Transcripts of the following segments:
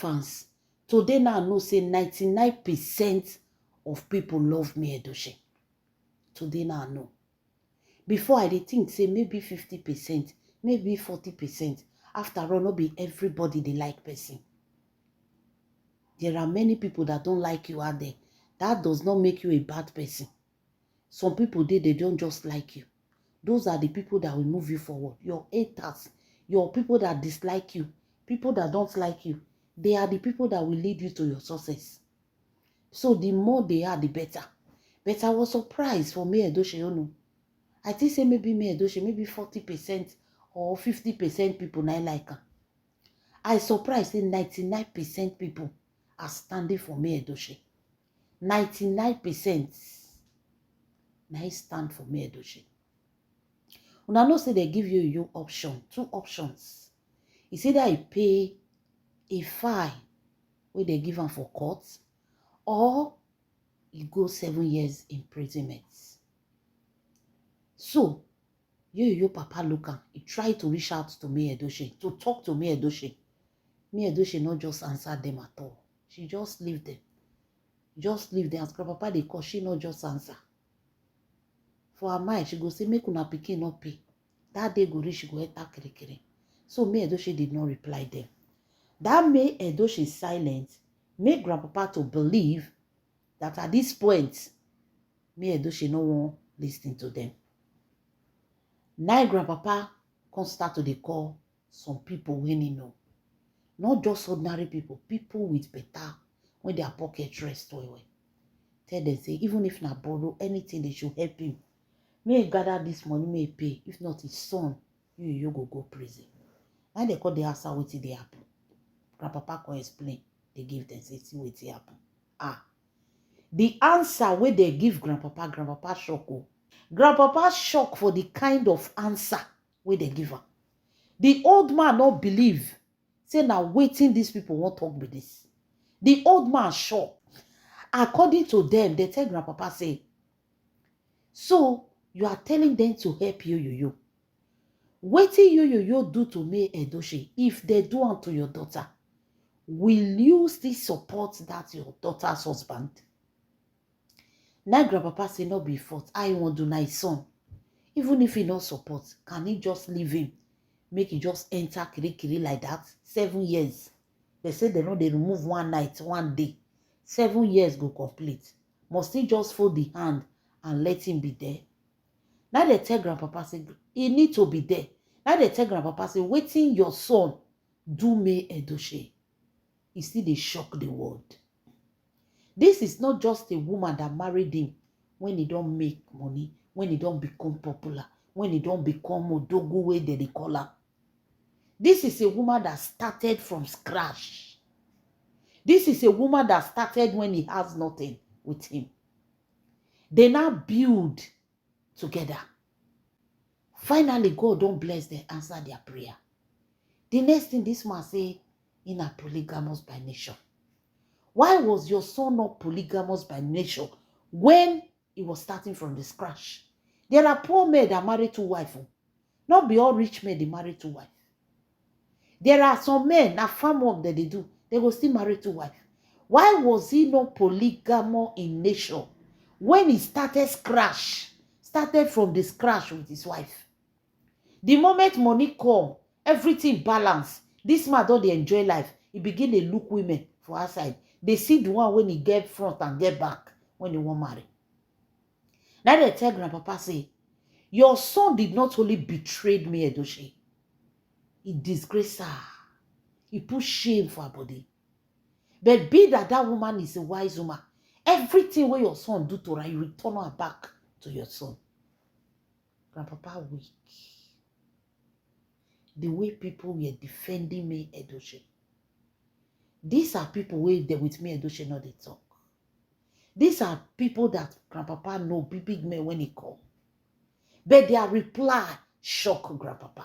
fans. Today now I know say 99% of people love me Edochie. Today now I know. Before I did think say maybe 50%, maybe 40%. After all, not be everybody they like person. There are many people that don't like you out there. That does not make you a bad person. Some people they don't just like you. Those are the people that will move you forward. Your haters, your people that dislike you, people that don't like you, they are the people that will lead you to your success. So the more they are, the better. But I was surprised for me Edochie, you know. I think say maybe me Edochie, maybe 40% or 50% people not like her. I surprised say 99% people are standing for me Edochie. 99% now stand for me Edochie. Una know say they give you your option, two options. It's either you pay a fine where they give them for court, or you go 7 years imprisonment. So, your papa look am, he tried to reach out to me Edochie, to talk to me Edochie. Me Edochie not just answer them at all. She just leave them. Just leave them. As papa they call, she not just answer. For her mind, she go say, make una pikin not pay. That day go reach, she go enter kere. So me Edochie did not reply them. That made Edochie silent, make grandpapa to believe that at this point, me Edochie no one listening to them. Now grandpapa can start to call some people when he know. Not just ordinary people, people with better, when their pocket rest well. Tell them, say, even if not borrow anything, they should help him. May gather this money, may pay. If not his son, you go prison. Now they call the answer wetin dey happen. Grandpapa can explain. They give them, say, see wetin happen. The answer where they give grandpapa shock. Grandpapa shock for the kind of answer where they give her. The old man not believe. Say now waiting these people won't talk with this. The old man shocked. According to them, they tell grandpapa say, so you are telling them to help you. Waiting you do to me Edochie, if they do unto your daughter, will you still support that your daughter's husband? Now grandpapa say no be fault. I want to my son. Even if he not support, can he just leave him? Make he just enter kiri like that? 7 years. They say they know they remove one night, one day. 7 years go complete. Must he just fold the hand and let him be there? Now they tell grandpapa say he need to be there. Now they tell grandpapa say waiting your son do me Edochie. He still they shock the world. This is not just a woman that married him when he don't make money, when he don't become popular, when he don't become odogu way they call her. This is a woman that started from scratch. This is a woman that started when he has nothing with him. They now build together. Finally, God don't bless them, answer their prayer. The next thing this man say, in a polygamous by nature. Why was your son not polygamous by nature when he was starting from the scratch? There are poor men that marry 2 wives. Not be all rich men they marry 2 wives. There are some men that farm work that they do, they will still marry 2 wives. Why was he not polygamous in nature when he started from the scratch with his wife? The moment money come, everything balance. This man don't enjoy life. He begin to look women for outside. They see the one when he get front and get back when he won't marry. Now they tell grandpapa say, your son did not only betray me, Edochie. He disgraced her. He put shame for her body. But be that woman is a wise woman. Everything where your son do to her, you return her back to your son. Grandpapa weak. The way people were defending me, Edochie. These are people where they with me, Edochie, not they talk. These are people that grandpapa know big men when he come. But their reply shocked grandpapa.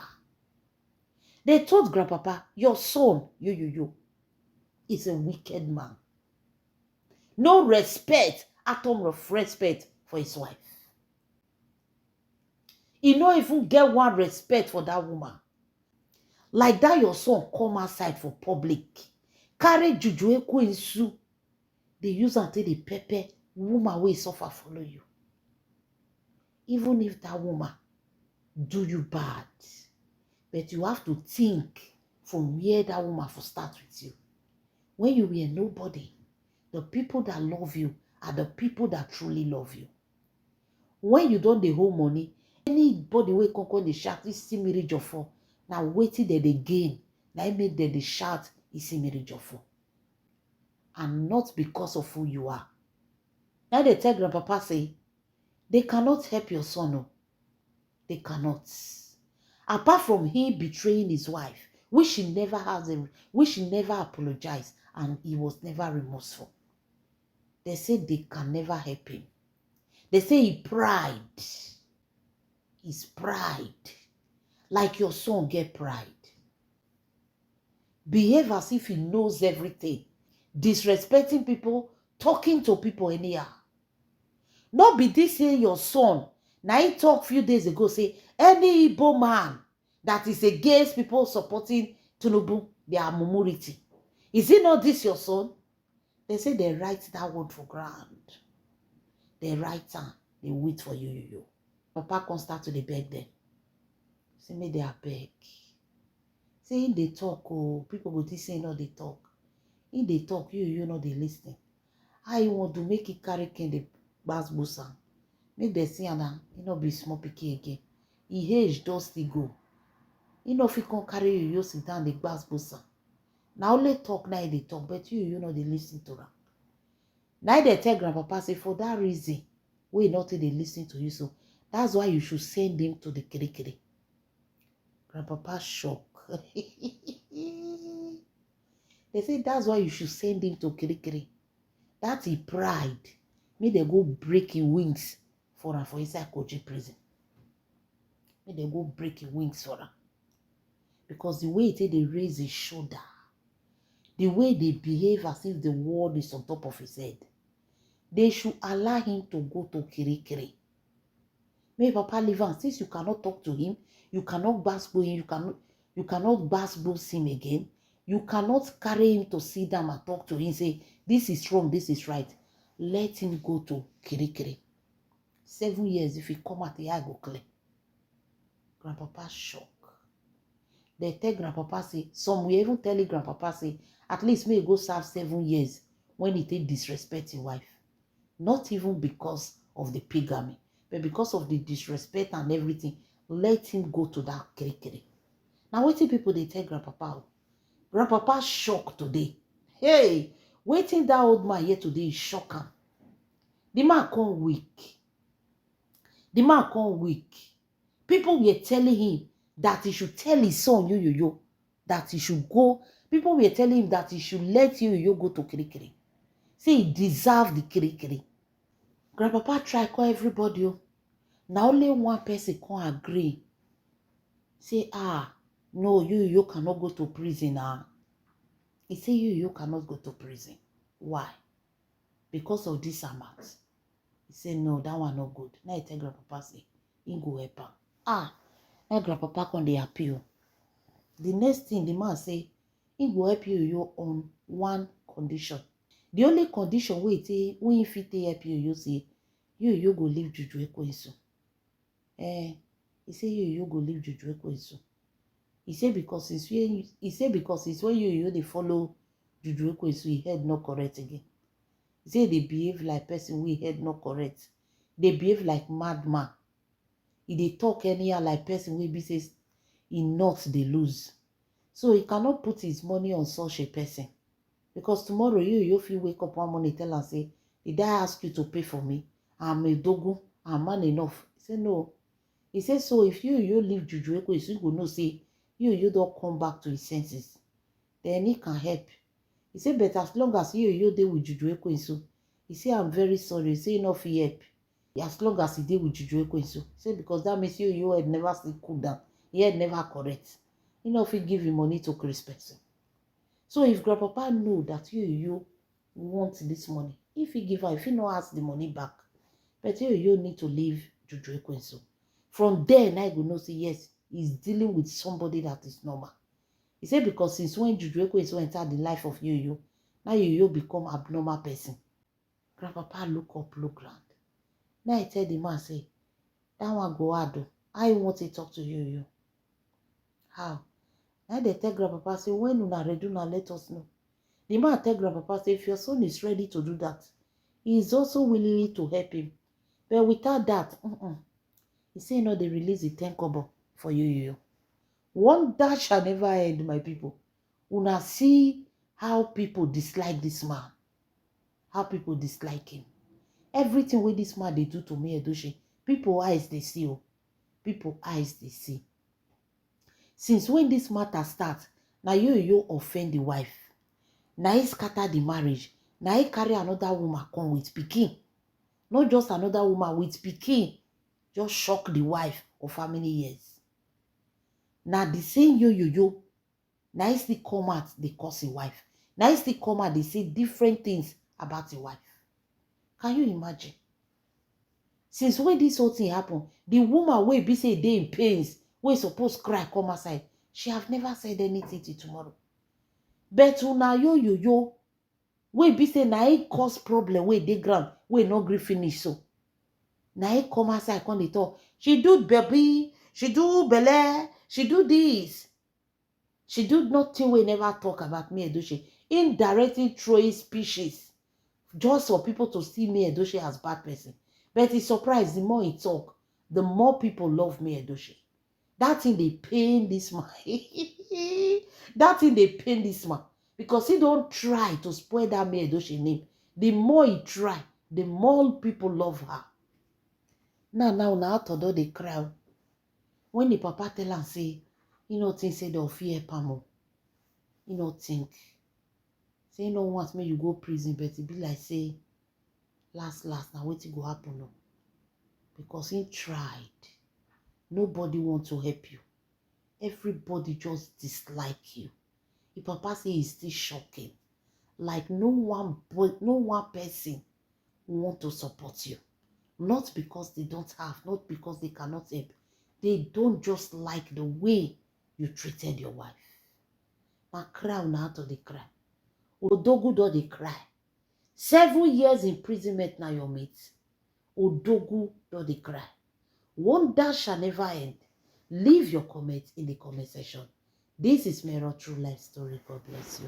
They told grandpapa, your son, you, is a wicked man. No respect, atom of respect for his wife. He don't even get one respect for that woman. Like that your son come outside for public. carry juju ekwensu. They use am take the pepper woman wey suffer follow you. Even if that woman do you bad, but you have to think from where that woman for start with you. When you were nobody, the people that love you are the people that truly love you. When you don't dey hold money, anybody wey come dey shout isimiri jofo, na wetin dem dey gain, na im make dem dey shout isimiri jofo. And not because of who you are. Now they tell grandpapa say, they cannot help your son. No. They cannot. Apart from him betraying his wife, which he never apologized, and he was never remorseful. They say they can never help him. They say his pride, like your son get pride. Behave as if he knows everything. Disrespecting people, talking to people anyhow. Not be this say your son. Now he talked few days ago, say any Igbo man that is against people supporting Tinubu, they are mumuriti. Is it not this your son? They say they write that word for ground. They write and they wait for you. Papa can start to beg them. Say me they are beg. Say in they talk, oh, people go this say no they talk. In they talk, you know they listening. I want to make it carry the bass busa. Make them see and you know be small picky again. He age does still go. You know if he can carry you sit down the bass busa. Now only talk now they talk, but you know they listen to them. Now they tell grandpapa say for that reason, we not they listen to you. So that's why you should send him to the kirikiri. Grandpapa shock. They say that's why you should send him to kirikiri. That's his pride. May they go break his wings for inside Koji prison. May they go break his wings for her. Because the way they raise his shoulder, the way they behave as if the world is on top of his head, they should allow him to go to kirikiri. May Papa leave him. Since you cannot talk to him, you cannot basbo him, you cannot basbo him again. You cannot carry him to sit down and talk to him, say, this is wrong, this is right. Let him go to kirikiri. 7 years, if he come at the eye, go clear. Grandpapa shock. They tell grandpapa, say, some will even tell grandpapa, say, at least may go serve 7 years when he take disrespect his wife. Not even because of the polygamy, but because of the disrespect and everything. Let him go to that kirikiri. Now, waiting people they tell grandpapa. Grandpapa shocked today. Hey, waiting that old man here today is shocking. The man come weak. The man come weak. People were telling him that he should tell his son, yo, that he should go. People were telling him that he should let yo go to kirikiri. Say he deserved the kirikiri. Grandpapa try call everybody. Now only one person can agree. Say, no, you cannot go to prison. He say you cannot go to prison. Why? Because of this amount. He say, no, that one not good. Now he tell grandpapa say, he go help him. Now grandpapa can dey appeal. The next thing the man say, he go help you on one condition. The only condition wey he when fit help you say, you go leave Juju Ekwensu. He say you go leave Juju Ekwensu. He say because it's when you they follow Juju Ekwensu, his head not correct again. He say they behave like person with head not correct. They behave like madman. They talk anyhow like person will be says he not they lose. So he cannot put his money on such a person. Because tomorrow you feel wake up one morning tell and say, did I ask you to pay for me? I'm a dogu, I'm man enough. He said no. He said so if you leave Juju Ekwensu, you go know say you don't come back to his senses. Then he can help. He said, but as long as you deal with Juju Ekwensu, he said, I'm very sorry. He said, enough help. As long as he deal with Juju Ekwensu. He said, because that means you had never still cool down. He had never correct. You know if he give you money to Chris person. So if grandpapa know that you want this money, if he give her, if he not ask the money back, but you need to leave Juju Ekwensu. From there, now you know say yes, he's dealing with somebody that is normal. He said because since when Juju Ekwe so entered the life of Yo-Yo, now Yo-Yo become abnormal person. Grandpapa look up, look round. Now I tell the man, say, that one go hard. I want to talk to Yo-Yo. How? Now they tell Grandpapa, say, when una ready, una let us know. The man tell Grandpapa, say, if your son is ready to do that, he is also willing to help him. But without that, he say, no, they release the 10 kobo for Yo-Yo. One that shall never end, my people. Una see how people dislike this man. How people dislike him. Everything with this man they do to me, Edochie, people eyes they see. Oh. People eyes they see. Since when this matter starts, now you offend the wife. Now he scatter the marriage. Now he carry another woman come with pikin. Not just another woman with pikin. Just shock the wife of how many years. Now the same yo. Now he still come out, they curse his wife. Now he still come out, they say different things about his wife. Can you imagine? Since when this whole thing happen, the woman wey be say dey in pains, wey suppose cry come outside, she have never said anything till tomorrow. But una yo, wey be say na e cause problem wey dey ground, wey no gree finish so. Na e come outside come dey talk. She do baby, she do belle, she do this. She do nothing wey never talk about me, Edochie. Indirectly throwing speeches just for people to see me, Edochie, as bad person. But it's surprised, the more he talk, the more people love me, Edochie. That thing they pain this man. That thing they pain this man. Because he don't try to spoil that me, Edochie name. The more he try, the more people love her. Now, todo they cry. When the papa tell her, say, you know, think say they'll fear Pamo. You know, think. Say, you know, once me you go prison, but it be like, say, last, now what go happen no? Because he tried. Nobody want to help you. Everybody just dislike you. If papa say it's still shocking. Like no one person want to support you. Not because they don't have, not because they cannot help. They don't just like the way you treated your wife. Now cry now to the cry. Odogu do they cry. 7 years imprisonment now your mate. Odogu do they cry. Wonder shall never end. Leave your comment in the comment section. This is Mero True Life Story. God bless you.